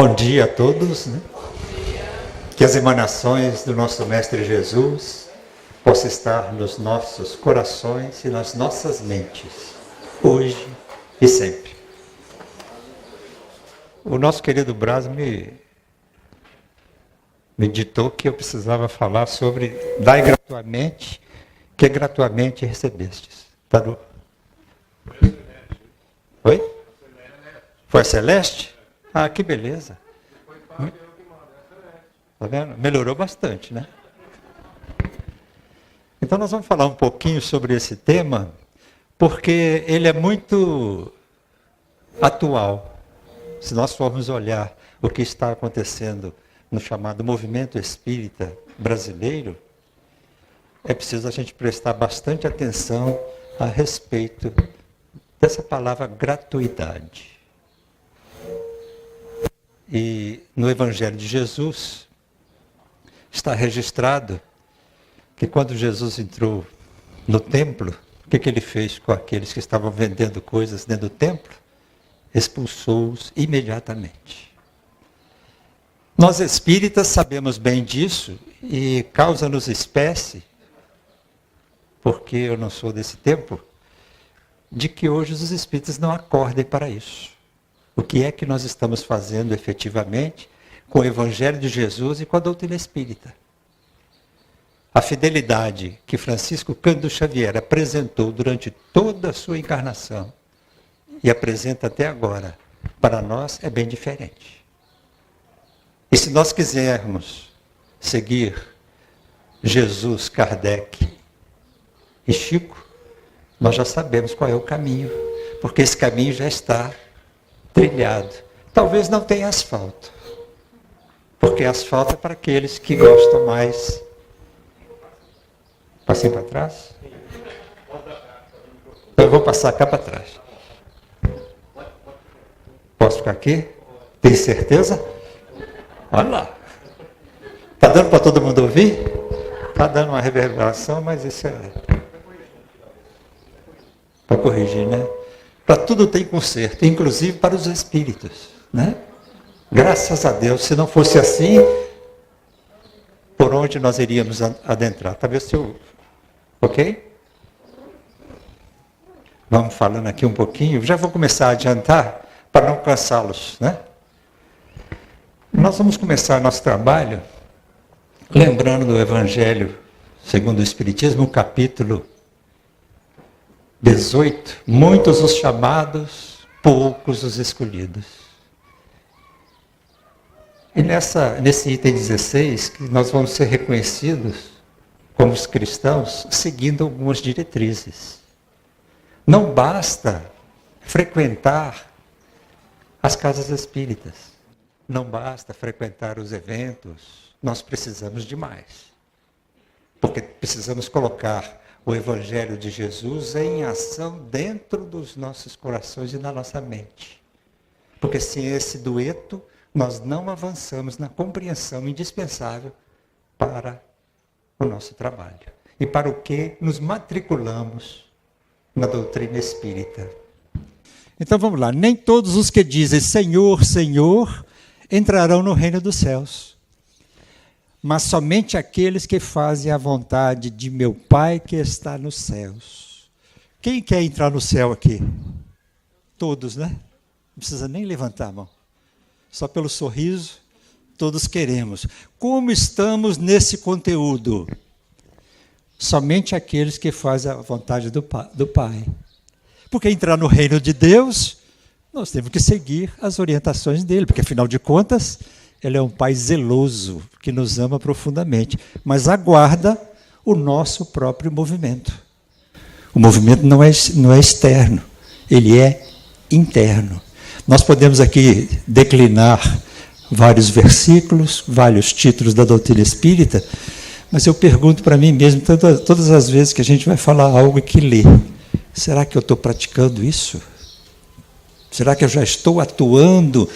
Bom dia a todos, né? Que as emanações do nosso Mestre Jesus possam estar nos nossos corações e nas nossas mentes, hoje e sempre. O nosso querido Braz me ditou que eu precisava falar sobre dai gratuitamente, que gratuitamente recebestes. Tá no... Oi? Foi a Celeste? Ah, que beleza. Tá vendo? Melhorou bastante, né? Então nós vamos falar um pouquinho sobre esse tema, porque ele é muito atual. Se nós formos olhar o que está acontecendo no chamado movimento espírita brasileiro, é preciso a gente prestar bastante atenção a respeito dessa palavra gratuidade. E no Evangelho de Jesus está registrado que quando Jesus entrou no templo, o que ele fez com aqueles que estavam vendendo coisas dentro do templo? Expulsou-os imediatamente. Nós espíritas sabemos bem disso e causa-nos espécie, porque eu não sou desse tempo, de que hoje os espíritas não acordem para isso. O que é que nós estamos fazendo efetivamente com o Evangelho de Jesus e com a doutrina espírita? A fidelidade que Francisco Cândido Xavier apresentou durante toda a sua encarnação e apresenta até agora, para nós é bem diferente. E se nós quisermos seguir Jesus, Kardec e Chico, nós já sabemos qual é o caminho, porque esse caminho já está trilhado. Talvez não tenha asfalto, porque asfalto é para aqueles que gostam mais. Passei para trás? Então eu vou passar cá para trás. Posso ficar aqui? Tem certeza? Olha lá. Está dando para todo mundo ouvir? Está dando uma reverberação, mas isso é para corrigir, né? Para tudo tem conserto, inclusive para os espíritos, né? Graças a Deus, se não fosse assim, por onde nós iríamos adentrar? Talvez se eu... Ok? Vamos falando aqui um pouquinho, já vou começar a adiantar para não cansá-los, né? Nós vamos começar nosso trabalho lembrando do Evangelho segundo o Espiritismo, capítulo 18, muitos os chamados, poucos os escolhidos. E nesse item 16, que nós vamos ser reconhecidos como os cristãos, seguindo algumas diretrizes. Não basta frequentar as casas espíritas, não basta frequentar os eventos, nós precisamos de mais. Porque precisamos colocar o Evangelho de Jesus em ação dentro dos nossos corações e na nossa mente. Porque sem esse dueto, nós não avançamos na compreensão indispensável para o nosso trabalho. E para o que nos matriculamos na doutrina espírita. Então vamos lá. Nem todos os que dizem Senhor, Senhor, entrarão no reino dos céus, mas somente aqueles que fazem a vontade de meu Pai que está nos céus. Quem quer entrar no céu aqui? Todos, né? Não precisa nem levantar a mão. Só pelo sorriso, todos queremos. Como estamos nesse conteúdo? Somente aqueles que fazem a vontade do Pai. Porque entrar no reino de Deus, nós temos que seguir as orientações dele, porque afinal de contas, ele é um Pai zeloso, que nos ama profundamente, mas aguarda o nosso próprio movimento. O movimento não é externo, ele é interno. Nós podemos aqui declinar vários versículos, vários títulos da doutrina espírita, mas eu pergunto para mim mesmo, todas as vezes que a gente vai falar algo que lê, será que eu estou praticando isso? Será que eu já estou atuando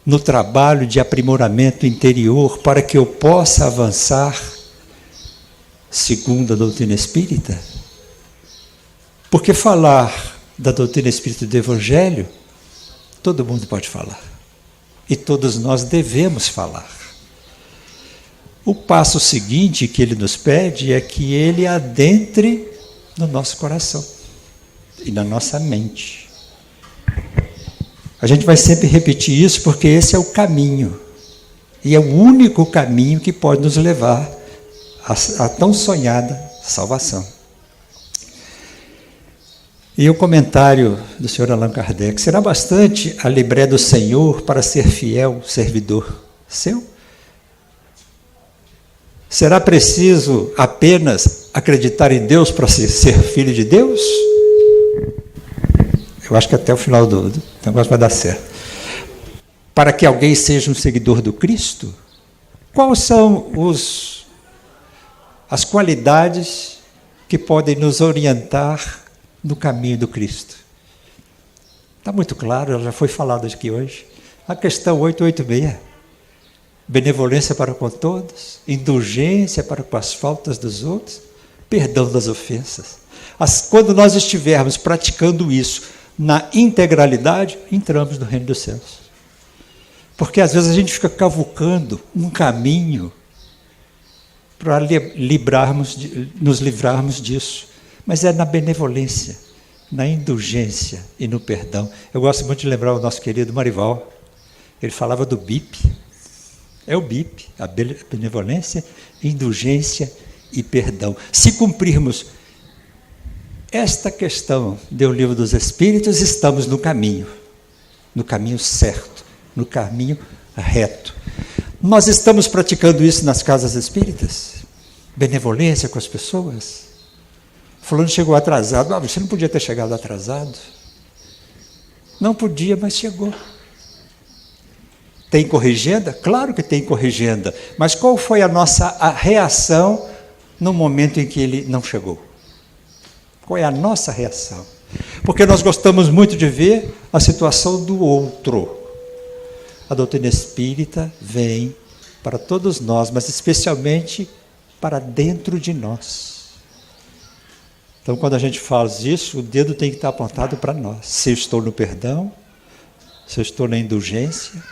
no trabalho de aprimoramento interior para que eu possa avançar segundo a doutrina espírita? Porque falar da doutrina espírita do Evangelho, todo mundo pode falar. E todos nós devemos falar. O passo seguinte que ele nos pede é que ele adentre no nosso coração e na nossa mente. A gente vai sempre repetir isso porque esse é o caminho. E é o único caminho que pode nos levar à tão sonhada salvação. E o comentário do Sr. Allan Kardec: será bastante a libré do Senhor para ser fiel servidor seu? Será preciso apenas acreditar em Deus para ser filho de Deus? Eu acho que até o final do negócio vai dar certo. Para que alguém seja um seguidor do Cristo, quais são as qualidades que podem nos orientar no caminho do Cristo? Está muito claro, já foi falado aqui hoje. A questão 886. Benevolência para com todos, indulgência para com as faltas dos outros, perdão das ofensas. Quando nós estivermos praticando isso na integralidade, entramos no reino dos céus. Porque às vezes a gente fica cavucando um caminho para nos livrarmos disso. Mas é na benevolência, na indulgência e no perdão. Eu gosto muito de lembrar o nosso querido Marival. Ele falava do BIP. É o BIP, a benevolência, indulgência e perdão. Se cumprirmos esta questão do Livro dos Espíritos, estamos no caminho certo, no caminho reto. Nós estamos praticando isso nas casas espíritas? Benevolência com as pessoas? Fulano chegou atrasado. Você não podia ter chegado atrasado. Não podia, mas chegou. Tem corrigenda? Claro que tem corrigenda. Mas qual foi a nossa reação no momento em que ele não chegou? Qual é a nossa reação? Porque nós gostamos muito de ver a situação do outro. A doutrina espírita vem para todos nós, mas especialmente para dentro de nós. Então, quando a gente faz isso, o dedo tem que estar apontado para nós. Se eu estou no perdão, se eu estou na indulgência.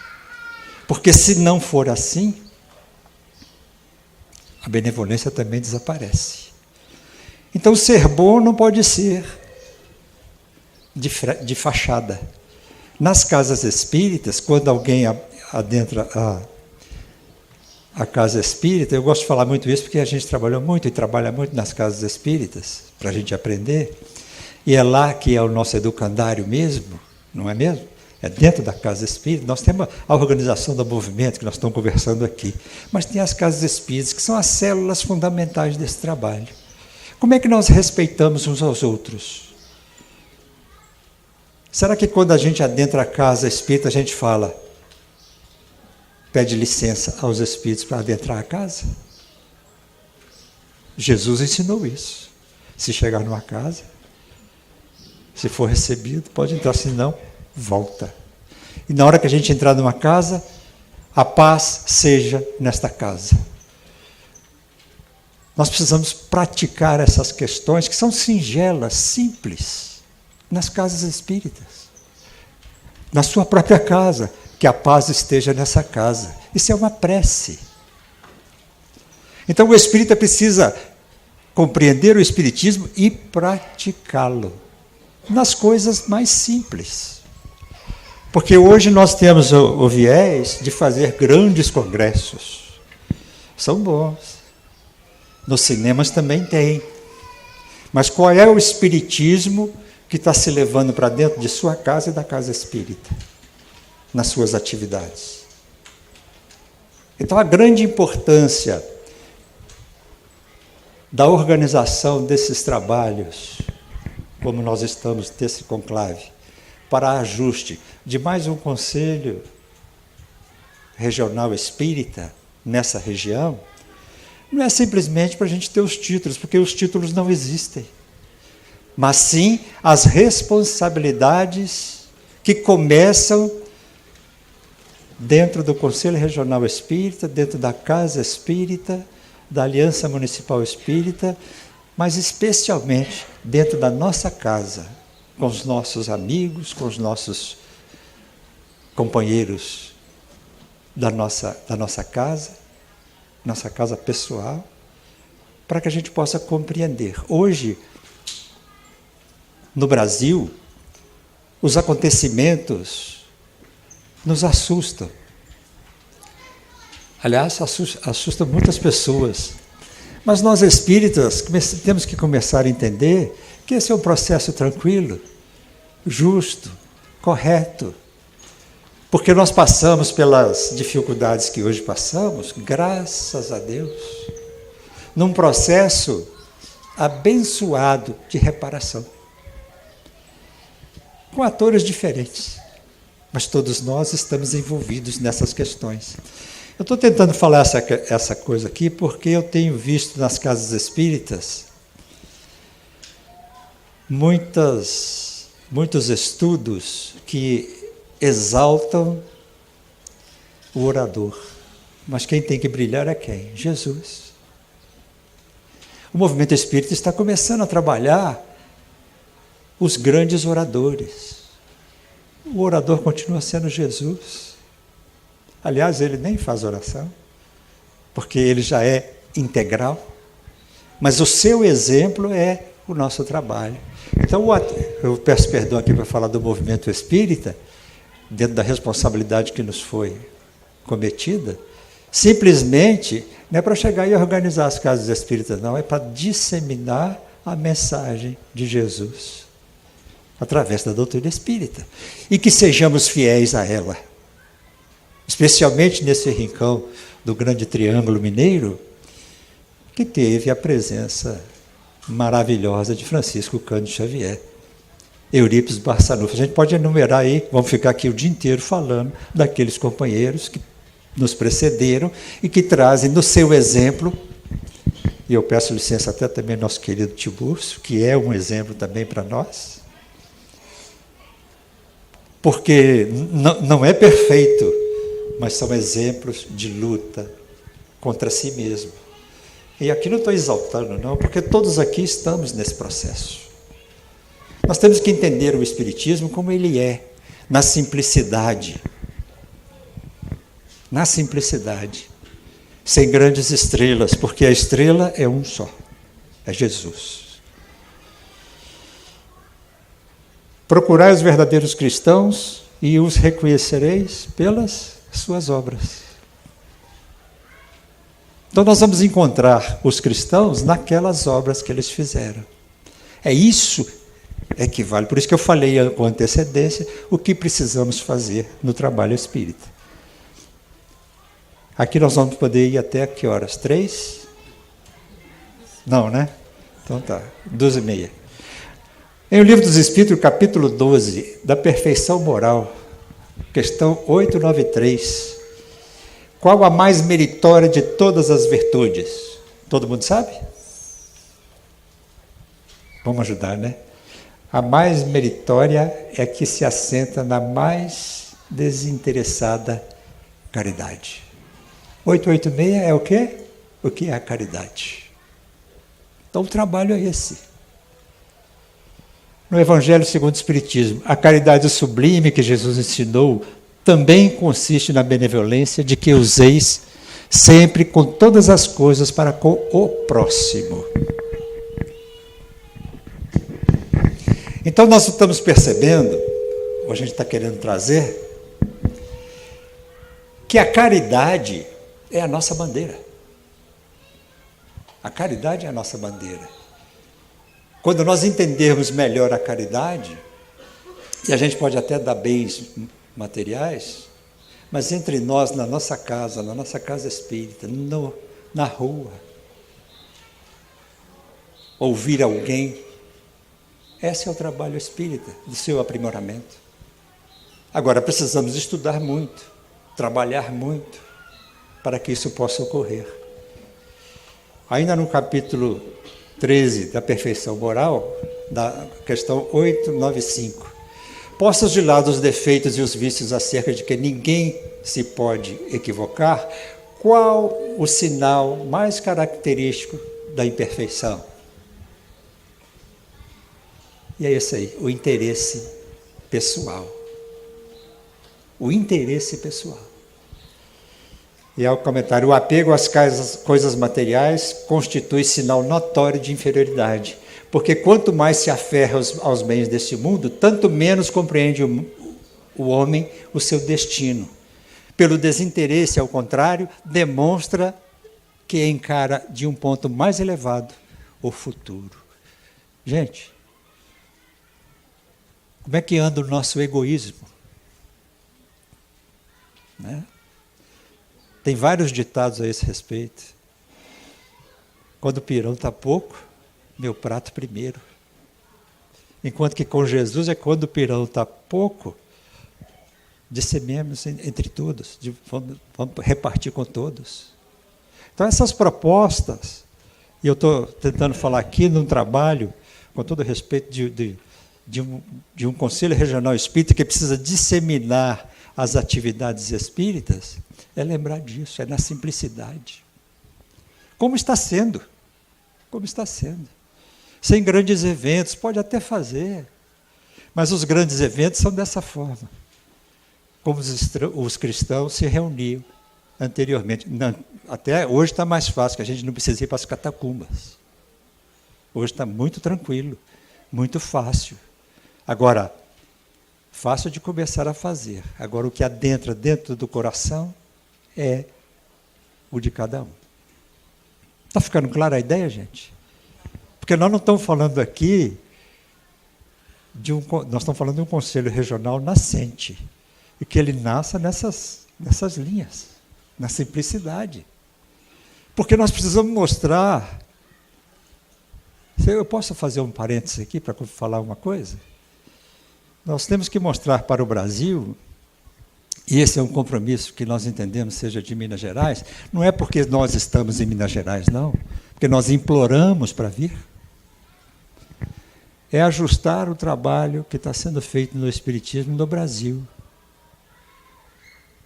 Porque se não for assim, a benevolência também desaparece. Então, ser bom não pode ser de fachada. Nas casas espíritas, quando alguém adentra a casa espírita, eu gosto de falar muito isso porque a gente trabalhou muito e trabalha muito nas casas espíritas, para a gente aprender, e é lá que é o nosso educandário mesmo, não é mesmo? É dentro da casa espírita. Nós temos a organização do movimento, que nós estamos conversando aqui, mas tem as casas espíritas, que são as células fundamentais desse trabalho. Como é que nós respeitamos uns aos outros? Será que quando a gente adentra a casa espírita, a gente pede licença aos espíritos para adentrar a casa? Jesus ensinou isso. Se chegar numa casa, se for recebido, pode entrar, se não, volta. E na hora que a gente entrar numa casa, a paz seja nesta casa. Nós precisamos praticar essas questões que são singelas, simples, nas casas espíritas. Na sua própria casa, que a paz esteja nessa casa. Isso é uma prece. Então o espírita precisa compreender o espiritismo e praticá-lo nas coisas mais simples. Porque hoje nós temos o viés de fazer grandes congressos. São bons. Nos cinemas também tem. Mas qual é o espiritismo que está se levando para dentro de sua casa e da casa espírita? Nas suas atividades. Então, a grande importância da organização desses trabalhos, como nós estamos desse conclave, para ajuste de mais um conselho regional espírita nessa região, não é simplesmente para a gente ter os títulos, porque os títulos não existem, mas sim as responsabilidades que começam dentro do Conselho Regional Espírita, dentro da Casa Espírita, da Aliança Municipal Espírita, mas especialmente dentro da nossa casa, com os nossos amigos, com os nossos companheiros da nossa casa pessoal, para que a gente possa compreender. Hoje, no Brasil, os acontecimentos nos assustam. Aliás, assustam muitas pessoas. Mas nós espíritas temos que começar a entender que esse é um processo tranquilo, justo, correto. Porque nós passamos pelas dificuldades que hoje passamos, graças a Deus, num processo abençoado de reparação. Com atores diferentes, mas todos nós estamos envolvidos nessas questões. Eu estou tentando falar essa coisa aqui porque eu tenho visto nas casas espíritas muitos estudos que exaltam o orador. Mas quem tem que brilhar é quem? Jesus. O movimento espírita está começando a trabalhar os grandes oradores. O orador continua sendo Jesus. Aliás, ele nem faz oração, porque ele já é integral. Mas o seu exemplo é o nosso trabalho. Então, eu peço perdão aqui para falar do movimento espírita, dentro da responsabilidade que nos foi cometida, simplesmente não é para chegar e organizar as casas espíritas, não, é para disseminar a mensagem de Jesus através da doutrina espírita, e que sejamos fiéis a ela, especialmente nesse rincão do Grande Triângulo Mineiro, que teve a presença maravilhosa de Francisco Cândido Xavier, Eurípides Barçanufo. A gente pode enumerar aí, vamos ficar aqui o dia inteiro falando daqueles companheiros que nos precederam e que trazem no seu exemplo, e eu peço licença até também ao nosso querido Tiburcio, que é um exemplo também para nós, porque não é perfeito, mas são exemplos de luta contra si mesmo. E aqui não estou exaltando, não, porque todos aqui estamos nesse processo. Nós temos que entender o Espiritismo como ele é, na simplicidade. Na simplicidade. Sem grandes estrelas, porque a estrela é um só, é Jesus. Procurai os verdadeiros cristãos e os reconhecereis pelas suas obras. Então nós vamos encontrar os cristãos naquelas obras que eles fizeram. É isso que vale. Por isso que eu falei com antecedência o que precisamos fazer no trabalho espírita. Aqui nós vamos poder ir até que horas? 3? Não, né? Então tá, 12h30. Em O Livro dos Espíritos, capítulo 12, da perfeição moral, questão 893. Qual a mais meritória de todas as virtudes? Todo mundo sabe? Vamos ajudar, né? A mais meritória é a que se assenta na mais desinteressada caridade. 886 é o quê? O que é a caridade? Então o trabalho é esse. No Evangelho segundo o Espiritismo, a caridade sublime que Jesus ensinou também consiste na benevolência de que useis sempre com todas as coisas para com o próximo. Então nós estamos percebendo, ou a gente está querendo trazer, que a caridade é a nossa bandeira. A caridade é a nossa bandeira. Quando nós entendermos melhor a caridade, e a gente pode até dar bens materiais, mas entre nós, na nossa casa espírita, na rua, ouvir alguém, esse é o trabalho espírita, do seu aprimoramento. Agora, precisamos estudar muito, trabalhar muito, para que isso possa ocorrer. Ainda no capítulo 13 da perfeição moral, da questão 895. Postos de lado os defeitos e os vícios acerca de que ninguém se pode equivocar, qual o sinal mais característico da imperfeição? E é esse aí, o interesse pessoal. O interesse pessoal. E ao comentário, o apego às coisas materiais constitui sinal notório de inferioridade, porque quanto mais se aferra aos bens deste mundo, tanto menos compreende o homem o seu destino. Pelo desinteresse, ao contrário, demonstra que encara de um ponto mais elevado o futuro. Gente, como é que anda o nosso egoísmo? Né? Tem vários ditados a esse respeito. Quando o pirão está pouco, meu prato primeiro. Enquanto que com Jesus é quando o pirão está pouco, dissememos entre todos, vamos repartir com todos. Então essas propostas, e eu estou tentando falar aqui num trabalho, com todo respeito de um conselho regional espírita que precisa disseminar as atividades espíritas, é lembrar disso, é na simplicidade. Como está sendo? Como está sendo? Sem grandes eventos, pode até fazer, mas os grandes eventos são dessa forma. Como os cristãos se reuniam anteriormente. Não, até hoje está mais fácil, que a gente não precisa ir para as catacumbas. Hoje está muito tranquilo, muito fácil. Agora, fácil de começar a fazer. Agora, o que adentra dentro do coração é o de cada um. Está ficando clara a ideia, gente? Porque nós não estamos falando aqui nós estamos falando de um conselho regional nascente. E que ele nasça nessas linhas, na simplicidade. Porque nós precisamos mostrar. Eu posso fazer um parênteses aqui para falar uma coisa? Nós temos que mostrar para o Brasil, e esse é um compromisso que nós entendemos seja de Minas Gerais, não é porque nós estamos em Minas Gerais, não, porque nós imploramos para vir. É ajustar o trabalho que está sendo feito no Espiritismo no Brasil.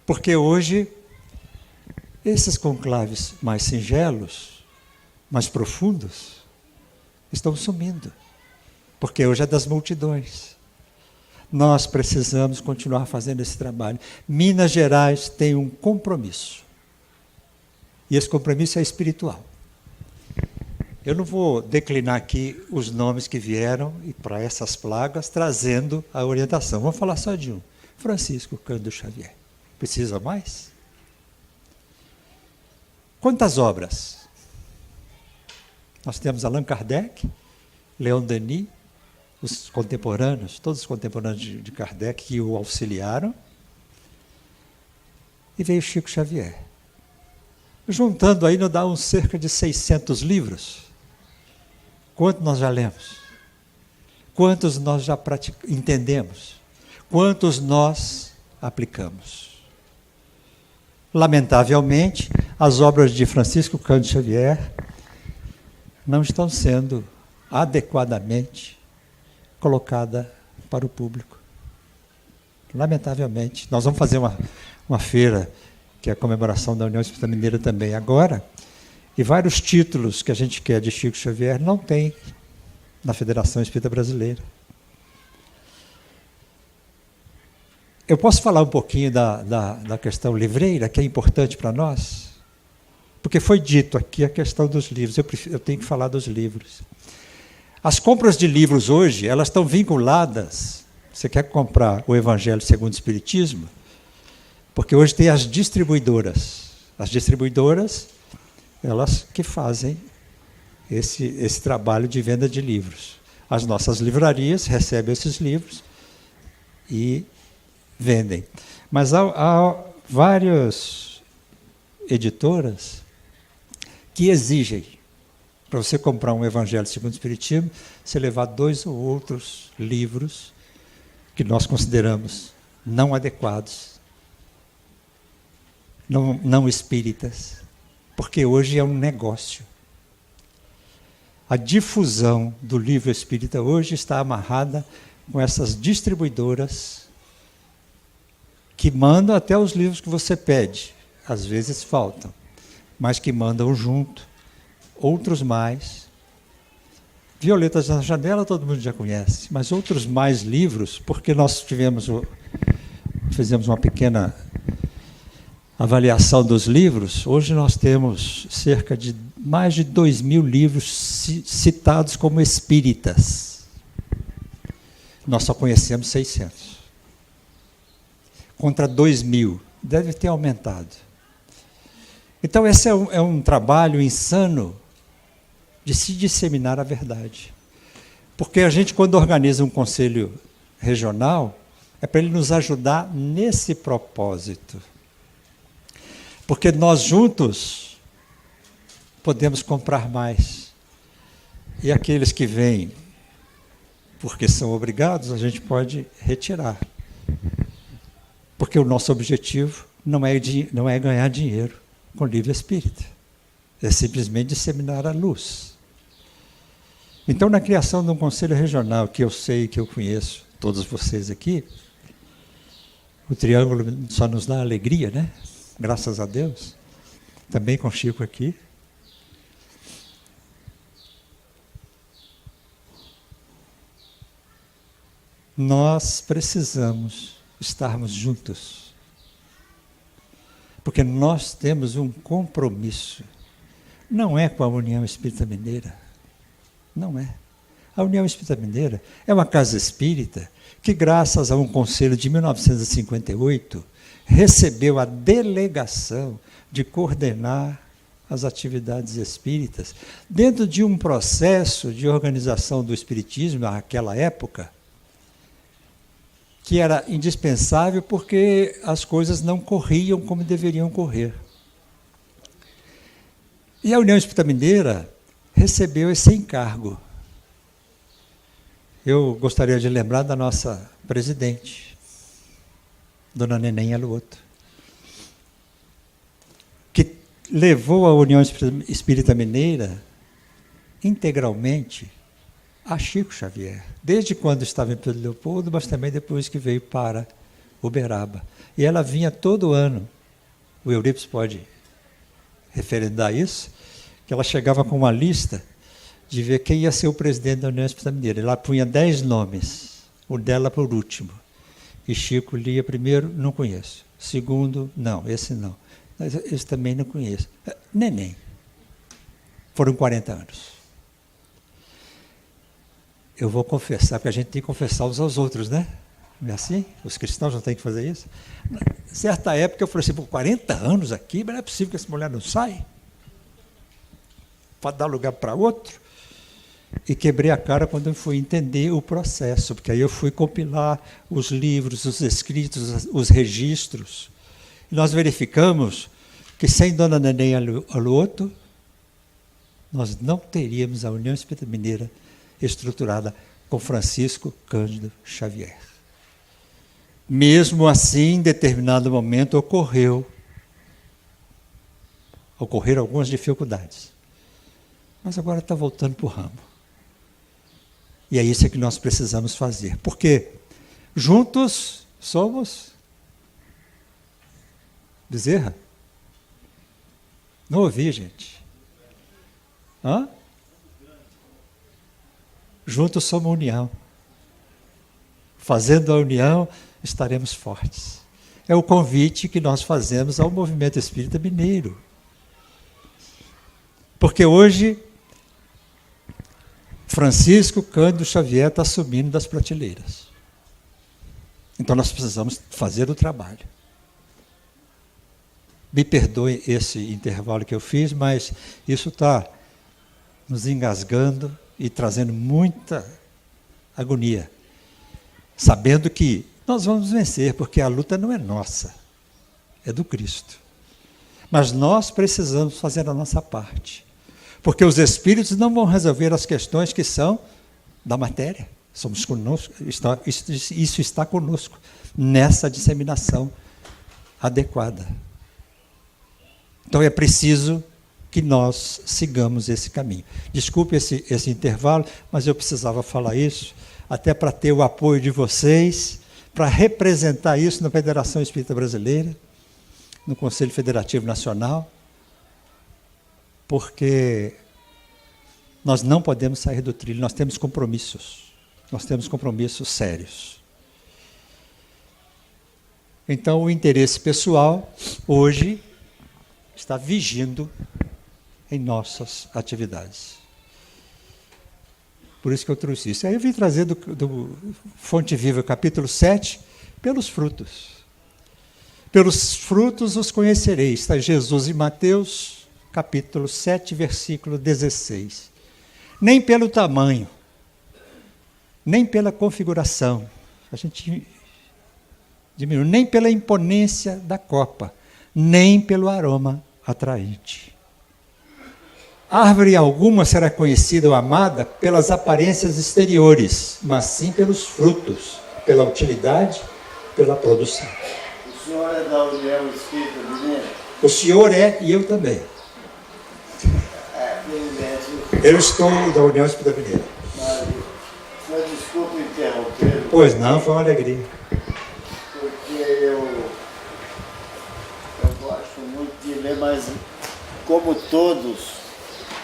Porque hoje, esses conclaves mais singelos, mais profundos, estão sumindo. Porque hoje é das multidões. Nós precisamos continuar fazendo esse trabalho. Minas Gerais tem um compromisso. E esse compromisso é espiritual. Eu não vou declinar aqui os nomes que vieram para essas plagas, trazendo a orientação. Vamos falar só de um. Francisco Cândido Xavier. Precisa mais? Quantas obras? Nós temos Allan Kardec, Leon Denis, os contemporâneos, todos os contemporâneos de Kardec que o auxiliaram, e veio Chico Xavier. Juntando aí, nos dá uns cerca de 600 livros. Quantos nós já lemos? Quantos nós já entendemos? Quantos nós aplicamos? Lamentavelmente, as obras de Francisco Cândido Xavier não estão sendo adequadamente colocadas para o público. Lamentavelmente. Nós vamos fazer uma feira, que é a comemoração da União Espírita Mineira também agora, e vários títulos que a gente quer de Chico Xavier não tem na Federação Espírita Brasileira. Eu posso falar um pouquinho da questão livreira, que é importante para nós? Porque foi dito aqui a questão dos livros, eu tenho que falar dos livros. As compras de livros hoje, elas estão vinculadas, você quer comprar o Evangelho segundo o Espiritismo? Porque hoje tem as distribuidoras. As distribuidoras, elas que fazem esse trabalho de venda de livros. As nossas livrarias recebem esses livros e vendem. Mas há várias editoras que exigem, para você comprar um Evangelho segundo o Espiritismo, você levar 2 ou outros livros que nós consideramos não adequados, não espíritas, porque hoje é um negócio. A difusão do livro espírita hoje está amarrada com essas distribuidoras que mandam até os livros que você pede. Às vezes faltam, mas que mandam junto, outros mais. Violetas na Janela todo mundo já conhece, mas outros mais livros, porque nós fizemos uma pequena avaliação dos livros, hoje nós temos cerca de mais de 2.000 livros citados como espíritas. Nós só conhecemos 600. Contra 2.000. Deve ter aumentado. Então, esse é um trabalho insano de se disseminar a verdade. Porque a gente, quando organiza um conselho regional, é para ele nos ajudar nesse propósito. Porque nós juntos podemos comprar mais. E aqueles que vêm porque são obrigados, a gente pode retirar. Porque o nosso objetivo não é ganhar dinheiro com livro espírita. É simplesmente disseminar a luz. Então, na criação de um conselho regional, que eu sei, que eu conheço, todos vocês aqui, o Triângulo só nos dá alegria, né? Graças a Deus. Também com o Chico aqui. Nós precisamos estarmos juntos. Porque nós temos um compromisso. Não é com a União Espírita Mineira. Não é. A União Espírita Mineira é uma casa espírita que, graças a um conselho de 1958, recebeu a delegação de coordenar as atividades espíritas dentro de um processo de organização do espiritismo naquela época, que era indispensável porque as coisas não corriam como deveriam correr. E a União Espírita Mineira recebeu esse encargo. Eu gostaria de lembrar da nossa presidente, Dona Neném Aluoto, que levou a União Espírita Mineira integralmente a Chico Xavier, desde quando estava em Pedro Leopoldo, mas também depois que veio para Uberaba. E ela vinha todo ano, o Eurípides pode referendar isso, que ela chegava com uma lista de ver quem ia ser o presidente da União Espírita Mineira. Ela punha 10 nomes, o dela por último. E Chico lia primeiro, não conheço. Segundo, não, esse não. Esse também não conheço. Neném. Foram 40 anos. Eu vou confessar, porque a gente tem que confessar uns aos outros, né? Não é assim? Os cristãos não têm que fazer isso? Certa época eu falei assim, por 40 anos aqui, mas não é possível que essa mulher não saia. Pode dar lugar para outro. E quebrei a cara quando eu fui entender o processo, porque aí eu fui compilar os livros, os escritos, os registros. E nós verificamos que sem Dona Neném Aluoto, nós não teríamos a União Espírita Mineira estruturada com Francisco Cândido Xavier. Mesmo assim, em determinado momento, ocorreram algumas dificuldades. Mas agora está voltando para o ramo. E é isso que nós precisamos fazer. Porque juntos somos Bezerra. Não ouvi, gente. Hã? Juntos somos união. Fazendo a união, estaremos fortes. É o convite que nós fazemos ao movimento espírita mineiro. Porque hoje, Francisco Cândido Xavier está subindo das prateleiras. Então nós precisamos fazer o trabalho. Me perdoe esse intervalo que eu fiz, mas isso está nos engasgando e trazendo muita agonia. Sabendo que nós vamos vencer, porque a luta não é nossa, é do Cristo. Mas nós precisamos fazer a nossa parte. Porque os espíritos não vão resolver as questões que são da matéria. Somos conosco, isso está conosco, nessa disseminação adequada. Então é preciso que nós sigamos esse caminho. Desculpe esse intervalo, mas eu precisava falar isso, até para ter o apoio de vocês, para representar isso na Federação Espírita Brasileira, no Conselho Federativo Nacional, porque nós não podemos sair do trilho, nós temos compromissos sérios. Então, o interesse pessoal, hoje, está vigindo em nossas atividades. Por isso que eu trouxe isso. Aí eu vim trazer do Fonte Viva, capítulo 7, pelos frutos. Pelos frutos os conhecereis. Está Jesus em Mateus, capítulo 7, versículo 16. Nem pelo tamanho, nem pela configuração, a gente diminui, nem pela imponência da copa, nem pelo aroma atraente. Árvore alguma será conhecida ou amada pelas aparências exteriores, mas sim pelos frutos, pela utilidade, pela produção. O senhor é da União Espírita Mineira? O senhor é e eu também. Eu estou da União Espírita Mineira. Mas, senhor, desculpe interromper. Pois não, foi uma alegria. Porque eu gosto muito de ler, mas como todos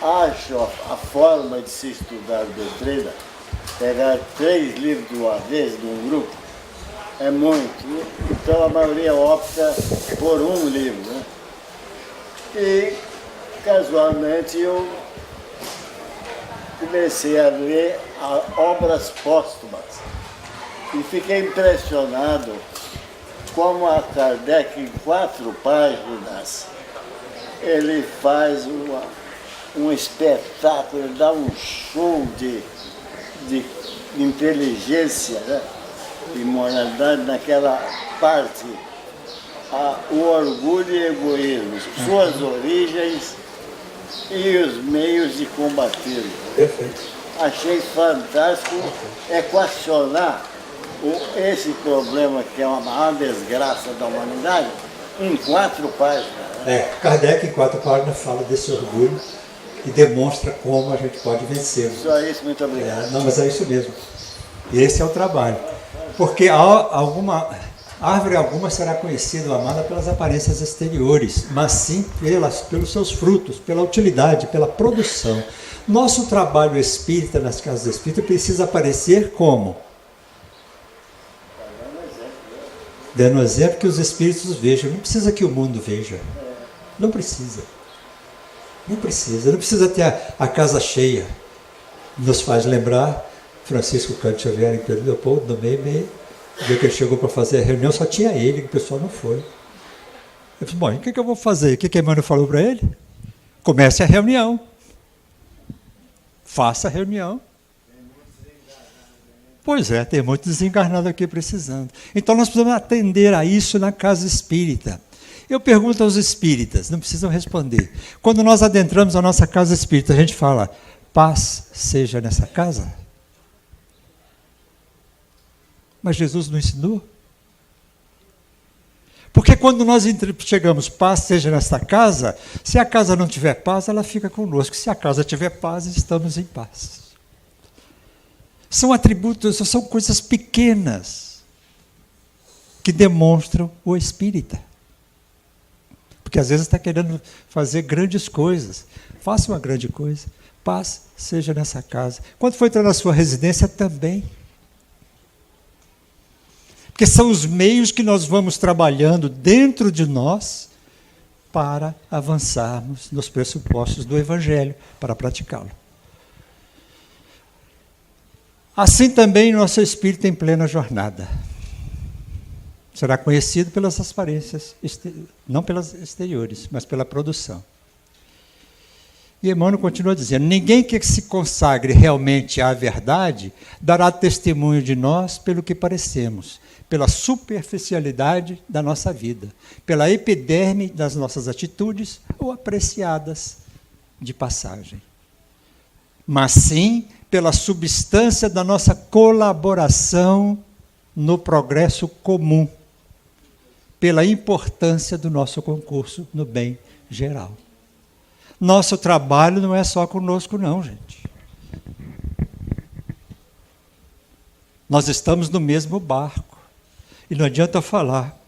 acho a forma de se estudar a doutrina, pegar 3 livros de uma vez, de um grupo, é muito. Então a maioria opta por um livro, né? E casualmente eu comecei a ler obras póstumas e fiquei impressionado como a Kardec, em 4 páginas, ele faz um espetáculo, ele dá um show de inteligência, né? E moralidade naquela parte, o orgulho e egoísmo, suas origens e os meios de combatê-lo. Perfeito. Achei fantástico equacionar esse problema, que é uma maior desgraça da humanidade, em 4 páginas. Kardec, em 4 páginas, fala desse orgulho e demonstra como a gente pode vencê-lo. Só isso, muito obrigado. Não, mas é isso mesmo. Esse é o trabalho. Porque árvore alguma será conhecida ou amada pelas aparências exteriores, mas sim pelos seus frutos, pela utilidade, pela produção. Nosso trabalho espírita, nas casas espíritas, precisa aparecer como? Dando exemplo que os espíritos vejam. Não precisa que o mundo veja. Não precisa. Não precisa ter a casa cheia. Nos faz lembrar Francisco Cândido Xavier em Pedro Leopoldo, no meio, o dia que ele chegou para fazer a reunião, só tinha ele, o pessoal não foi. Eu disse, bom, e o que eu vou fazer? O que Emmanuel falou para ele? Comece a reunião. Faça a reunião. Pois é, tem muito desencarnado aqui precisando. Então nós precisamos atender a isso na casa espírita. Eu pergunto aos espíritas, não precisam responder. Quando nós adentramos a nossa casa espírita, a gente fala, paz seja nessa casa? Mas Jesus não ensinou? Porque quando nós chegamos, paz seja nesta casa, se a casa não tiver paz, ela fica conosco. Se a casa tiver paz, estamos em paz. São atributos, são coisas pequenas que demonstram o espírita. Porque às vezes está querendo fazer grandes coisas. Faça uma grande coisa. Paz seja nessa casa. Quando for entrar na sua residência, também. Porque são os meios que nós vamos trabalhando dentro de nós para avançarmos nos pressupostos do Evangelho, para praticá-lo. Assim também nosso espírito em plena jornada. Será conhecido pelas aparências, não pelas exteriores, mas pela produção. E Emmanuel continua dizendo, ninguém que se consagre realmente à verdade dará testemunho de nós pelo que parecemos, pela superficialidade da nossa vida, pela epiderme das nossas atitudes ou apreciadas de passagem. Mas sim pela substância da nossa colaboração no progresso comum, pela importância do nosso concurso no bem geral. Nosso trabalho não é só conosco, não, gente. Nós estamos no mesmo barco. E não adianta falar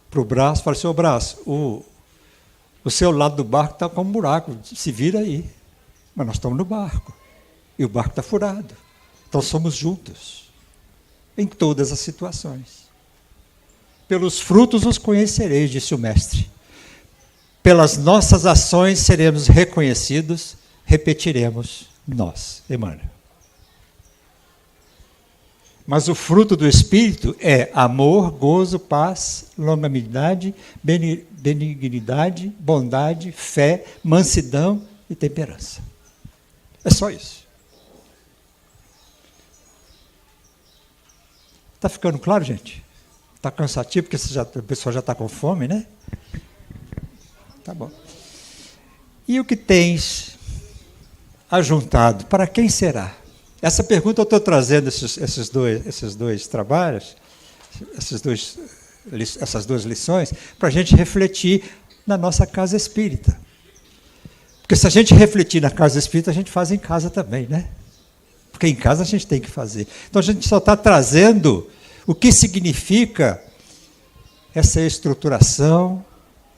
para o braço, falar assim, ô braço, o seu lado do barco está com um buraco, se vira aí. Mas nós estamos no barco. E o barco está furado. Então somos juntos. Em todas as situações. Pelos frutos os conhecereis, disse o Mestre. Pelas nossas ações seremos reconhecidos, repetiremos nós. Emmanuel. Mas o fruto do Espírito é amor, gozo, paz, longanimidade, benignidade, bondade, fé, mansidão e temperança. É só isso. Está ficando claro, gente? Está cansativo, porque o pessoal já está com fome, né? Tá bom. E o que tens ajuntado, para quem será? Essa pergunta eu estou trazendo esses dois trabalhos, essas duas lições, para a gente refletir na nossa casa espírita. Porque se a gente refletir na casa espírita, a gente faz em casa também, né? Porque em casa a gente tem que fazer. Então a gente só está trazendo o que significa essa estruturação.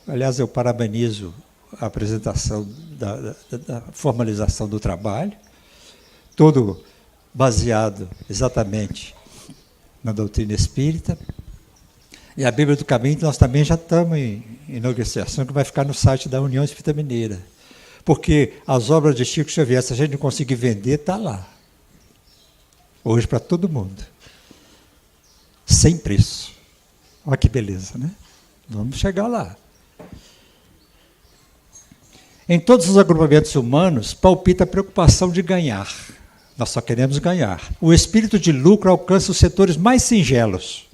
Aliás, eu parabenizo a apresentação da formalização do trabalho, todo baseado exatamente na doutrina espírita. E a Bíblia do Caminho, nós também já estamos em negociação, que vai ficar no site da União Espírita Mineira. Porque as obras de Chico Xavier, se a gente não conseguir vender, está lá. Hoje para todo mundo. Sem preço. Olha que beleza, né? Vamos chegar lá. Em todos os agrupamentos humanos, palpita a preocupação de ganhar. Nós só queremos ganhar. O espírito de lucro alcança os setores mais singelos.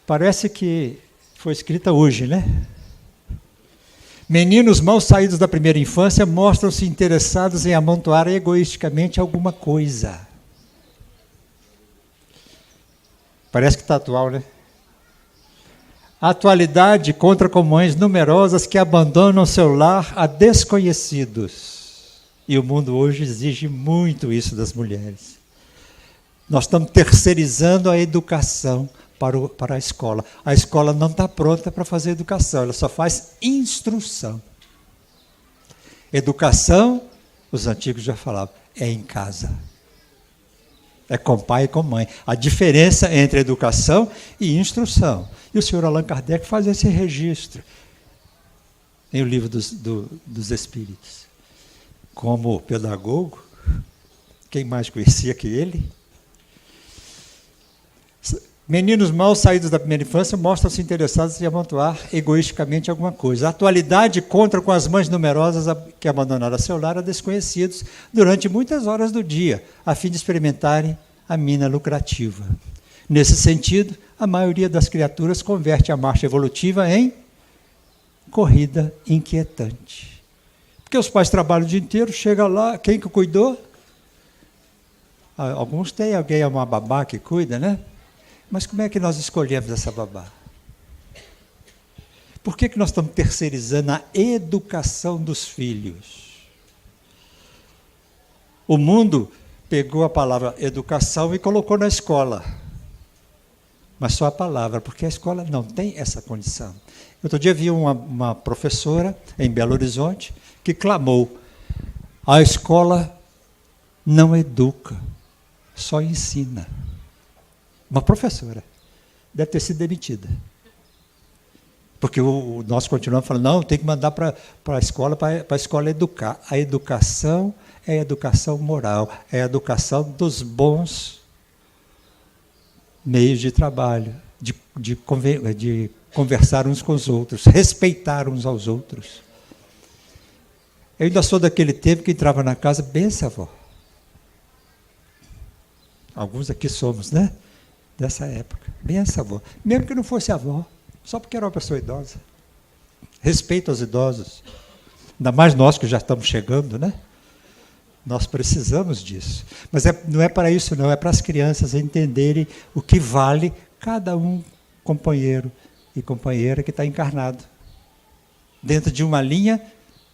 Parece que foi escrita hoje, né? Meninos mal saídos da primeira infância mostram-se interessados em amontoar egoisticamente alguma coisa. Parece que está atual, né? A atualidade conta com mães numerosas que abandonam seu lar a desconhecidos. E o mundo hoje exige muito isso das mulheres. Nós estamos terceirizando a educação para a escola. A escola não está pronta para fazer educação, ela só faz instrução. Educação, os antigos já falavam, é em casa. É com pai e com mãe. A diferença entre educação e instrução. E o senhor Allan Kardec faz esse registro em O Livro dos Espíritos. Como pedagogo, quem mais conhecia que ele? Meninos mal saídos da primeira infância mostram-se interessados em amontoar egoisticamente alguma coisa. A atualidade conta com as mães numerosas que abandonaram seu lar a desconhecidos durante muitas horas do dia, a fim de experimentarem a mina lucrativa. Nesse sentido, a maioria das criaturas converte a marcha evolutiva em corrida inquietante. Porque os pais trabalham o dia inteiro, chega lá, quem que cuidou? Alguns têm, alguém é uma babá que cuida, né? Mas como é que nós escolhemos essa babá? Por que nós estamos terceirizando a educação dos filhos? O mundo pegou a palavra educação e colocou na escola. Mas só a palavra, porque a escola não tem essa condição. Outro dia vi uma professora em Belo Horizonte que clamou: a escola não educa, só ensina. Uma professora. Deve ter sido demitida. Porque nós continuamos falando, não, tem que mandar para a escola educar. A educação é a educação moral, é a educação dos bons meios de trabalho, de conversar uns com os outros, respeitar uns aos outros. Eu ainda sou daquele tempo que entrava na casa, benção, avó. Alguns aqui somos, né? Dessa época. Benção, avó. Mesmo que não fosse avó, só porque era uma pessoa idosa. Respeito aos idosos. Ainda mais nós que já estamos chegando, né? Nós precisamos disso. Mas não é para isso, não. É para as crianças entenderem o que vale cada um companheiro e companheira que está encarnado. Dentro de uma linha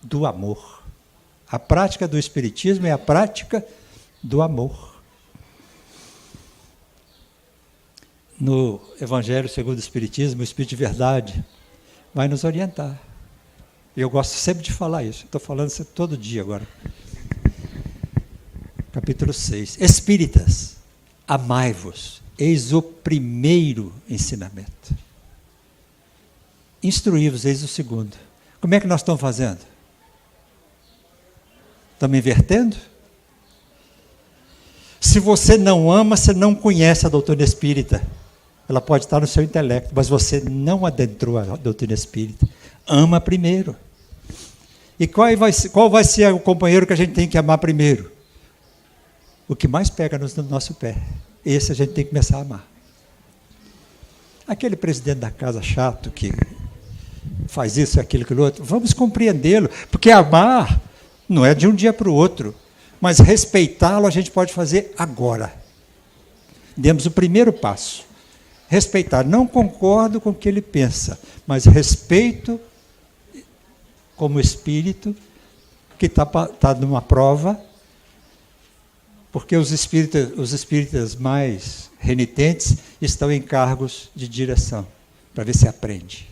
do amor. A prática do Espiritismo é a prática do amor. No Evangelho segundo o Espiritismo, o Espírito de Verdade vai nos orientar. Eu gosto sempre de falar isso. Estou falando isso todo dia agora. Capítulo 6. Espíritas, amai-vos eis o primeiro ensinamento. Instruí-vos, eis o segundo. Como é que nós estamos fazendo? Estamos invertendo? Se você não ama, você não conhece a doutrina espírita. Ela pode estar no seu intelecto, mas você não adentrou a doutrina espírita. Ama primeiro. E qual vai ser o companheiro que a gente tem que amar primeiro? O que mais pega no nosso pé. Esse a gente tem que começar a amar. Aquele presidente da casa chato que faz isso, aquilo, aquilo outro, vamos compreendê-lo, porque amar não é de um dia para o outro, mas respeitá-lo a gente pode fazer agora. Demos o primeiro passo. Respeitar. Não concordo com o que ele pensa, mas respeito como espírito que está numa prova, porque os espíritas mais renitentes estão em cargos de direção, para ver se aprende.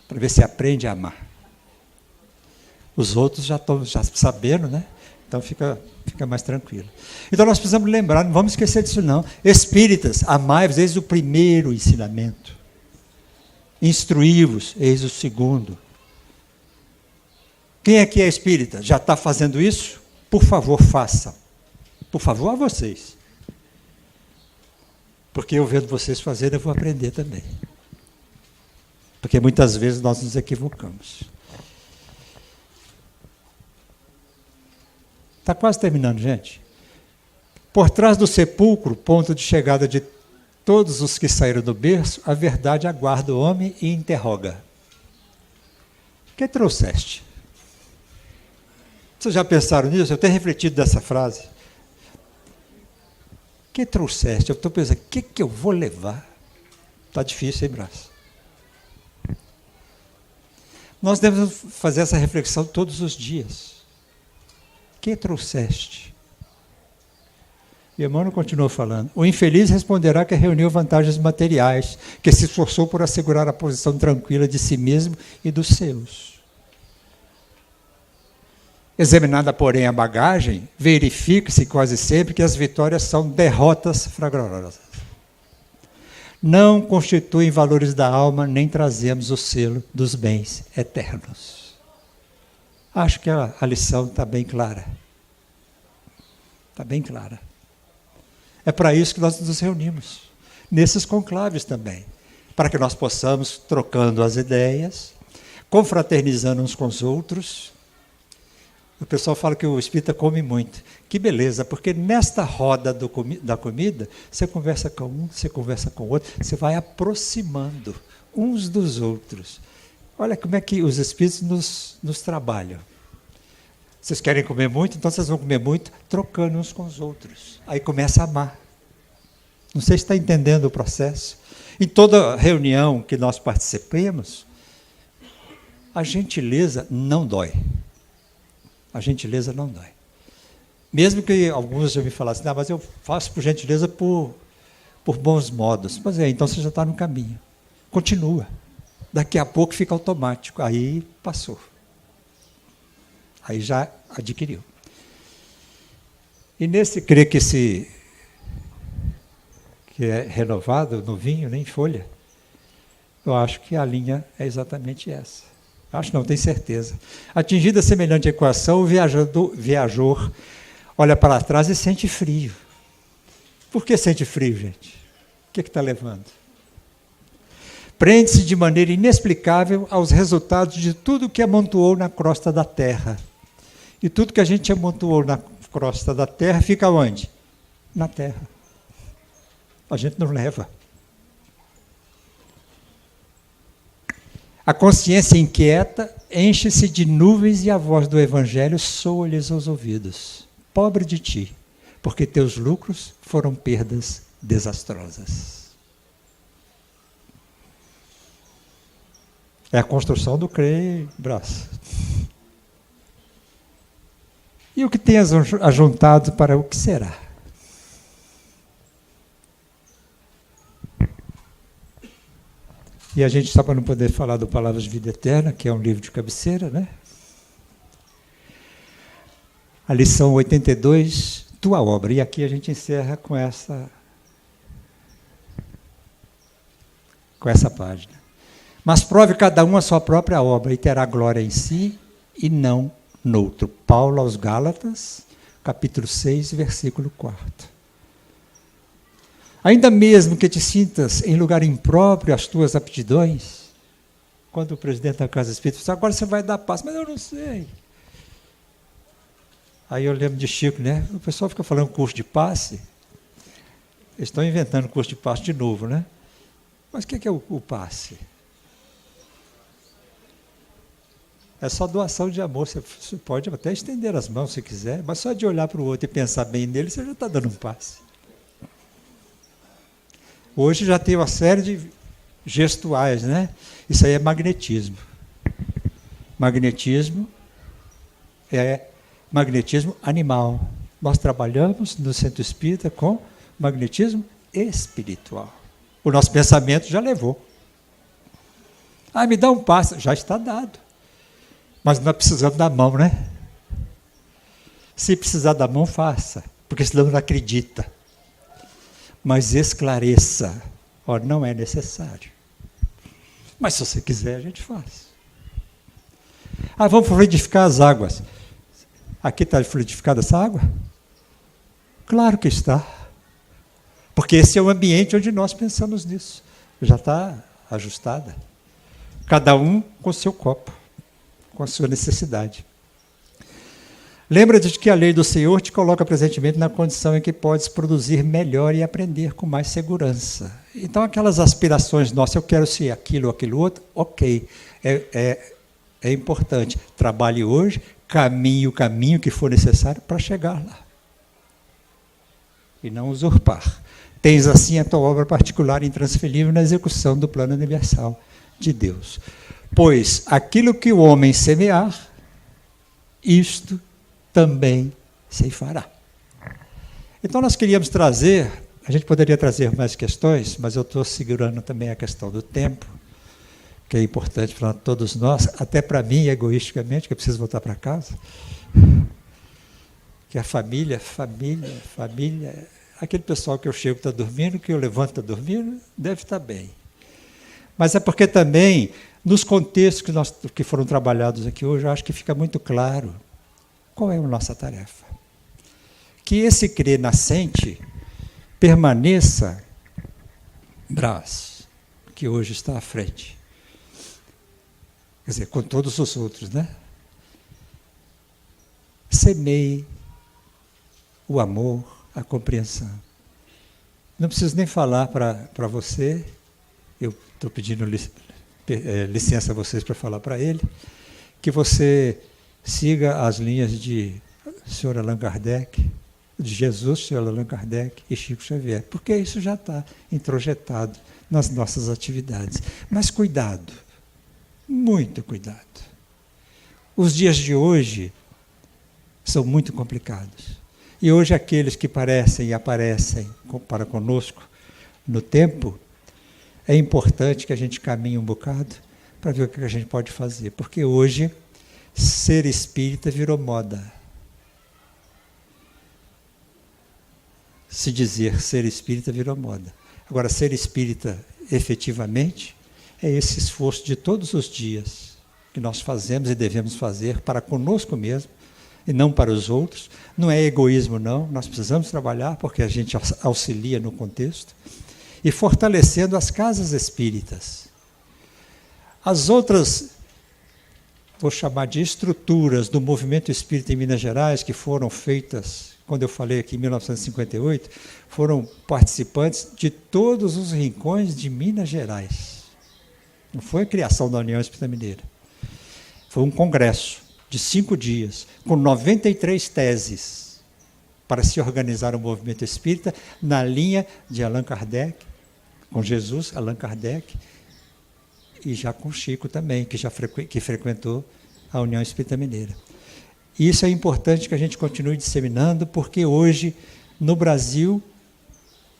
Para ver se aprende a amar. Os outros já estão sabendo, né? Então fica mais tranquilo. Então nós precisamos lembrar, não vamos esquecer disso não. Espíritas, amai-vos, eis o primeiro ensinamento. Instruí-vos, eis o segundo. Quem aqui é espírita? Já está fazendo isso? Por favor, façam. Por favor, a vocês. Porque eu vendo vocês fazerem, eu vou aprender também. Porque muitas vezes nós nos equivocamos. Está quase terminando, gente. Por trás do sepulcro, ponto de chegada de todos os que saíram do berço, a verdade aguarda o homem e interroga. O que trouxeste? Vocês já pensaram nisso? Eu tenho refletido dessa frase. O que trouxeste? Eu estou pensando, o que eu vou levar? Está difícil, hein, Brás? Nós devemos fazer essa reflexão todos os dias. O que trouxeste? E Emmanuel continuou falando. O infeliz responderá que reuniu vantagens materiais, que se esforçou por assegurar a posição tranquila de si mesmo e dos seus. Examinada, porém, a bagagem, verifica-se quase sempre que as vitórias são derrotas fragorosas. Não constituem valores da alma, nem trazemos o selo dos bens eternos. Acho que a lição está bem clara. Está bem clara. É para isso que nós nos reunimos, nesses conclaves também, para que nós possamos, trocando as ideias, confraternizando uns com os outros. O pessoal fala que o espírita come muito. Que beleza, porque nesta roda da comida, você conversa com um, você conversa com o outro, você vai aproximando uns dos outros. Olha como é que os espíritos nos trabalham. Vocês querem comer muito, então vocês vão comer muito, trocando uns com os outros. Aí começa a amar. Não sei se está entendendo o processo. Em toda reunião que nós participemos, a gentileza não dói. A gentileza não dói. Mesmo que alguns já me falassem, mas eu faço por gentileza por bons modos. Mas então você já está no caminho. Continua. Daqui a pouco fica automático. Aí passou. Aí já adquiriu. E nesse crer que é renovado, novinho, nem folha, eu acho que a linha é exatamente essa. Acho não, tenho certeza. Atingida semelhante equação, o viajor olha para trás e sente frio. Por que sente frio, gente? O que está levando? Prende-se de maneira inexplicável aos resultados de tudo que amontoou na crosta da terra. E tudo que a gente amontoou na crosta da terra fica onde? Na terra. A gente não leva. A consciência inquieta enche-se de nuvens e a voz do Evangelho soa-lhes aos ouvidos. Pobre de ti, porque teus lucros foram perdas desastrosas. É a construção do crer, braço. E o que tens ajuntado para o que será? E a gente, só para não poder falar do Palavras de Vida Eterna, que é um livro de cabeceira, né? A lição 82, tua obra. E aqui a gente encerra com essa com essa página. Mas prove cada um a sua própria obra e terá glória em si e não noutro. Paulo aos Gálatas, capítulo 6, versículo 4. Ainda mesmo que te sintas em lugar impróprio às tuas aptidões, quando o presidente da Casa Espírita disse, agora você vai dar passe, mas eu não sei. Aí eu lembro de Chico, né? O pessoal fica falando curso de passe, eles estão inventando curso de passe de novo, né? Mas o que é o passe? É só doação de amor, você pode até estender as mãos se quiser, mas só de olhar para o outro e pensar bem nele, você já está dando um passe. Hoje já tem uma série de gestuais, né? Isso aí é magnetismo. Magnetismo é magnetismo animal. Nós trabalhamos no Centro Espírita com magnetismo espiritual. O nosso pensamento já levou. Ah, me dá um passe. Já está dado. Mas nós precisamos da mão, né? Se precisar da mão, faça. Porque senão não acredita. Mas esclareça. Ó, não é necessário. Mas se você quiser, a gente faz. Ah, vamos fluidificar as águas. Aqui está fluidificada essa água? Claro que está. Porque esse é o ambiente onde nós pensamos nisso. Já está ajustada. Cada um com o seu copo, com a sua necessidade. Lembra-te de que a lei do Senhor te coloca presentemente na condição em que podes produzir melhor e aprender com mais segurança. Então, aquelas aspirações nossas, eu quero ser aquilo ou aquilo outro, ok, é importante. Trabalhe hoje, caminhe o caminho que for necessário para chegar lá. E não usurpar. Tens assim a tua obra particular intransferível na execução do plano universal de Deus. Pois aquilo que o homem semear, isto também se fará. Então nós queríamos trazer, a gente poderia trazer mais questões, mas eu estou segurando também a questão do tempo, que é importante para todos nós, até para mim, egoisticamente, que eu preciso voltar para casa, que a família, aquele pessoal que eu chego está dormindo, que eu levanto está dormindo, deve estar bem. Mas é porque também, nos contextos que foram trabalhados aqui hoje, eu acho que fica muito claro qual é a nossa tarefa. Que esse crer nascente permaneça, Brás, que hoje está à frente. Quer dizer, com todos os outros, né? Semeie o amor, a compreensão. Não preciso nem falar para você, eu estou pedindo licença a vocês para falar para ele, que você siga as linhas de Sr. Allan Kardec, de Jesus, Sr. Allan Kardec e Chico Xavier, porque isso já está introjetado nas nossas atividades. Mas cuidado, muito cuidado. Os dias de hoje são muito complicados. E hoje aqueles que parecem e aparecem para conosco no tempo, é importante que a gente caminhe um bocado para ver o que a gente pode fazer. Porque hoje, ser espírita virou moda. Se dizer ser espírita virou moda. Agora, ser espírita efetivamente é esse esforço de todos os dias que nós fazemos e devemos fazer para conosco mesmo e não para os outros. Não é egoísmo, não. Nós precisamos trabalhar porque a gente auxilia no contexto. E fortalecendo as casas espíritas. As outras, vou chamar de estruturas do movimento espírita em Minas Gerais, que foram feitas, quando eu falei aqui em 1958, foram participantes de todos os rincões de Minas Gerais. Não foi a criação da União Espírita Mineira. Foi um congresso de 5 dias, com 93 teses, para se organizar o movimento espírita na linha de Allan Kardec, com Jesus, Allan Kardec, e já com Chico também, que frequentou a União Espírita Mineira. E isso é importante que a gente continue disseminando, porque hoje, no Brasil,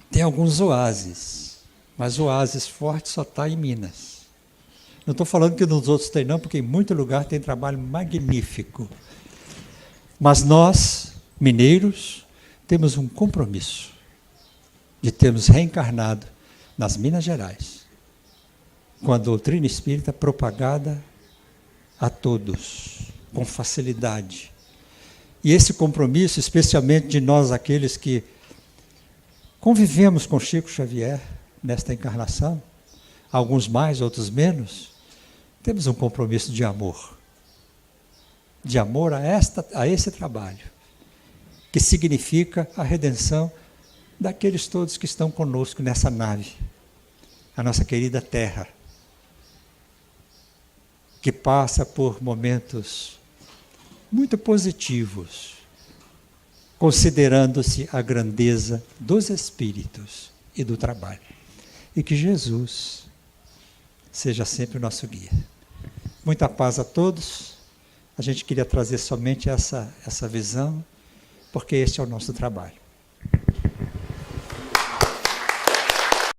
tem alguns oásis, mas o oásis forte só está em Minas. Não estou falando que nos outros tem não, porque em muito lugar tem trabalho magnífico. Mas nós, mineiros, temos um compromisso de termos reencarnado nas Minas Gerais, com a doutrina espírita propagada a todos, com facilidade. E esse compromisso, especialmente de nós, aqueles que convivemos com Chico Xavier nesta encarnação, alguns mais, outros menos, temos um compromisso de amor a esse trabalho, que significa a redenção daqueles todos que estão conosco nessa nave, a nossa querida Terra, que passa por momentos muito positivos, considerando-se a grandeza dos espíritos e do trabalho. E que Jesus seja sempre o nosso guia. Muita paz a todos. A gente queria trazer somente essa visão, porque este é o nosso trabalho.